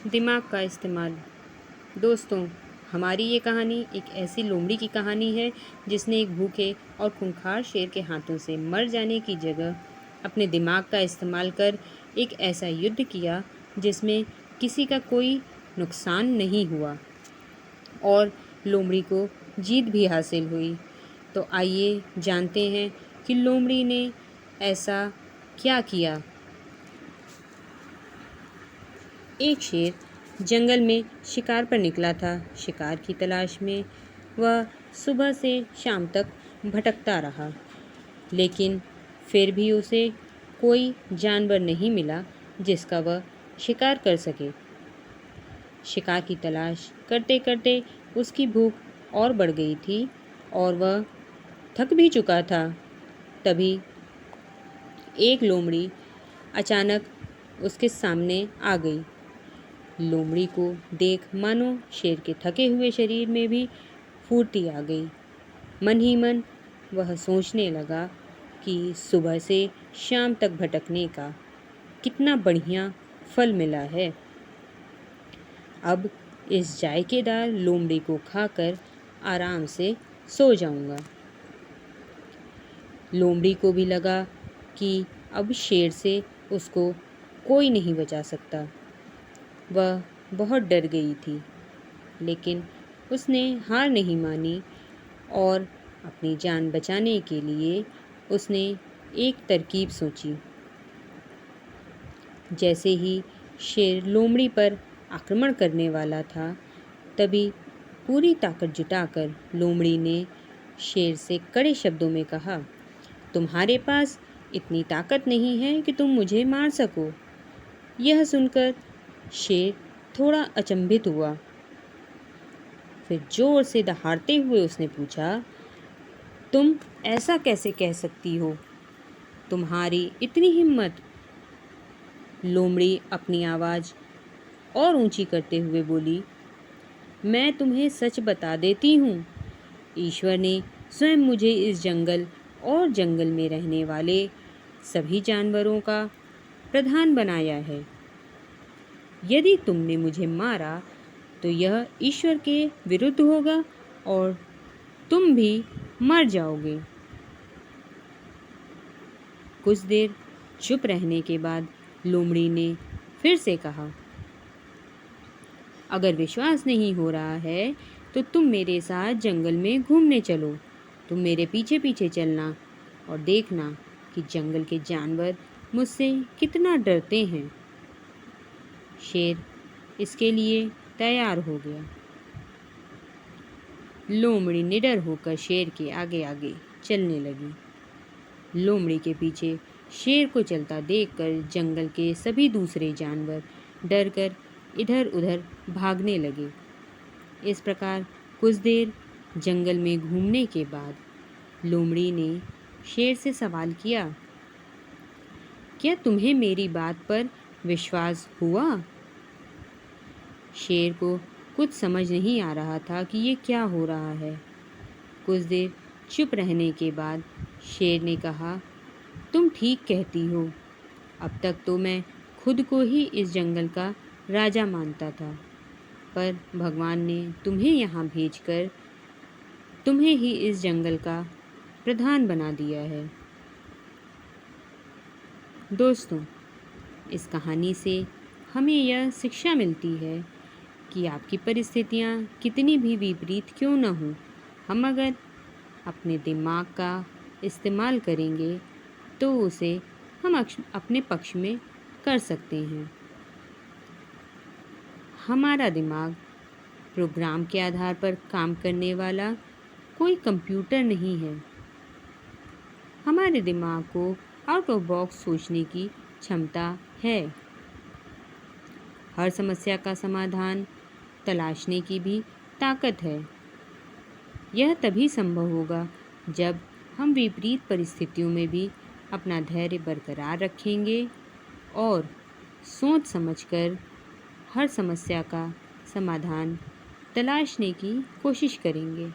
दिमाग का इस्तेमाल। दोस्तों, हमारी ये कहानी एक ऐसी लोमड़ी की कहानी है जिसने एक भूखे और खूंखार शेर के हाथों से मर जाने की जगह अपने दिमाग का इस्तेमाल कर एक ऐसा युद्ध किया जिसमें किसी का कोई नुकसान नहीं हुआ और लोमड़ी को जीत भी हासिल हुई। तो आइए जानते हैं कि लोमड़ी ने ऐसा क्या किया। एक शेर जंगल में शिकार पर निकला था। शिकार की तलाश में वह सुबह से शाम तक भटकता रहा, लेकिन फिर भी उसे कोई जानवर नहीं मिला जिसका वह शिकार कर सके। शिकार की तलाश करते करते उसकी भूख और बढ़ गई थी और वह थक भी चुका था। तभी एक लोमड़ी अचानक उसके सामने आ गई। लोमड़ी को देख मानो शेर के थके हुए शरीर में भी फुर्ती आ गई। मन ही मन वह सोचने लगा कि सुबह से शाम तक भटकने का कितना बढ़िया फल मिला है। अब इस जायकेदार लोमड़ी को खाकर आराम से सो जाऊंगा। लोमड़ी को भी लगा कि अब शेर से उसको कोई नहीं बचा सकता। वह बहुत डर गई थी, लेकिन उसने हार नहीं मानी और अपनी जान बचाने के लिए उसने एक तरकीब सोची। जैसे ही शेर लोमड़ी पर आक्रमण करने वाला था, तभी पूरी ताकत जुटाकर लोमड़ी ने शेर से कड़े शब्दों में कहा, तुम्हारे पास इतनी ताकत नहीं है कि तुम मुझे मार सको। यह सुनकर शेर थोड़ा अचंभित हुआ। फिर जोर से दहाड़ते हुए उसने पूछा, तुम ऐसा कैसे कह सकती हो? तुम्हारी इतनी हिम्मत? लोमड़ी अपनी आवाज़ और ऊंची करते हुए बोली, मैं तुम्हें सच बता देती हूँ। ईश्वर ने स्वयं मुझे इस जंगल और जंगल में रहने वाले सभी जानवरों का प्रधान बनाया है। यदि तुमने मुझे मारा तो यह ईश्वर के विरुद्ध होगा और तुम भी मर जाओगे। कुछ देर चुप रहने के बाद लोमड़ी ने फिर से कहा, अगर विश्वास नहीं हो रहा है तो तुम मेरे साथ जंगल में घूमने चलो। तुम मेरे पीछे पीछे चलना और देखना कि जंगल के जानवर मुझसे कितना डरते हैं। शेर इसके लिए तैयार हो गया। लोमड़ी निडर होकर शेर के आगे आगे चलने लगी। लोमड़ी के पीछे शेर को चलता देखकर जंगल के सभी दूसरे जानवर डरकर इधर उधर भागने लगे। इस प्रकार कुछ देर जंगल में घूमने के बाद लोमड़ी ने शेर से सवाल किया, क्या तुम्हें मेरी बात पर विश्वास हुआ? शेर को कुछ समझ नहीं आ रहा था कि ये क्या हो रहा है। कुछ देर चुप रहने के बाद शेर ने कहा, तुम ठीक कहती हो। अब तक तो मैं खुद को ही इस जंगल का राजा मानता था, पर भगवान ने तुम्हें यहाँ भेजकर तुम्हें ही इस जंगल का प्रधान बना दिया है। दोस्तों, इस कहानी से हमें यह शिक्षा मिलती है कि आपकी परिस्थितियाँ कितनी भी विपरीत क्यों न हों, हम अगर अपने दिमाग का इस्तेमाल करेंगे तो उसे हम अपने पक्ष में कर सकते हैं। हमारा दिमाग प्रोग्राम के आधार पर काम करने वाला कोई कंप्यूटर नहीं है। हमारे दिमाग को आउट ऑफ बॉक्स सोचने की क्षमता है। हर समस्या का समाधान तलाशने की भी ताकत है। यह तभी संभव होगा जब हम विपरीत परिस्थितियों में भी अपना धैर्य बरकरार रखेंगे और सोच समझकर हर समस्या का समाधान तलाशने की कोशिश करेंगे।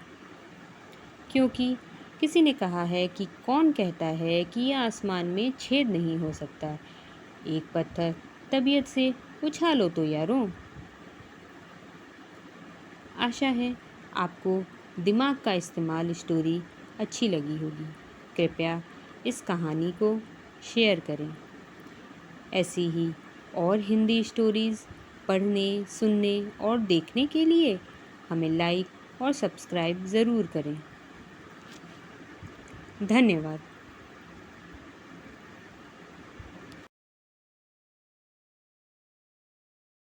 क्योंकि किसी ने कहा है कि कौन कहता है कि आसमान में छेद नहीं हो सकता। एक पत्थर तबीयत से उछालो तो यारों। आशा है आपको दिमाग का इस्तेमाल स्टोरी अच्छी लगी होगी। कृपया इस कहानी को शेयर करें। ऐसी ही और हिंदी स्टोरीज़ पढ़ने, सुनने और देखने के लिए हमें लाइक और सब्सक्राइब ज़रूर करें। धन्यवाद।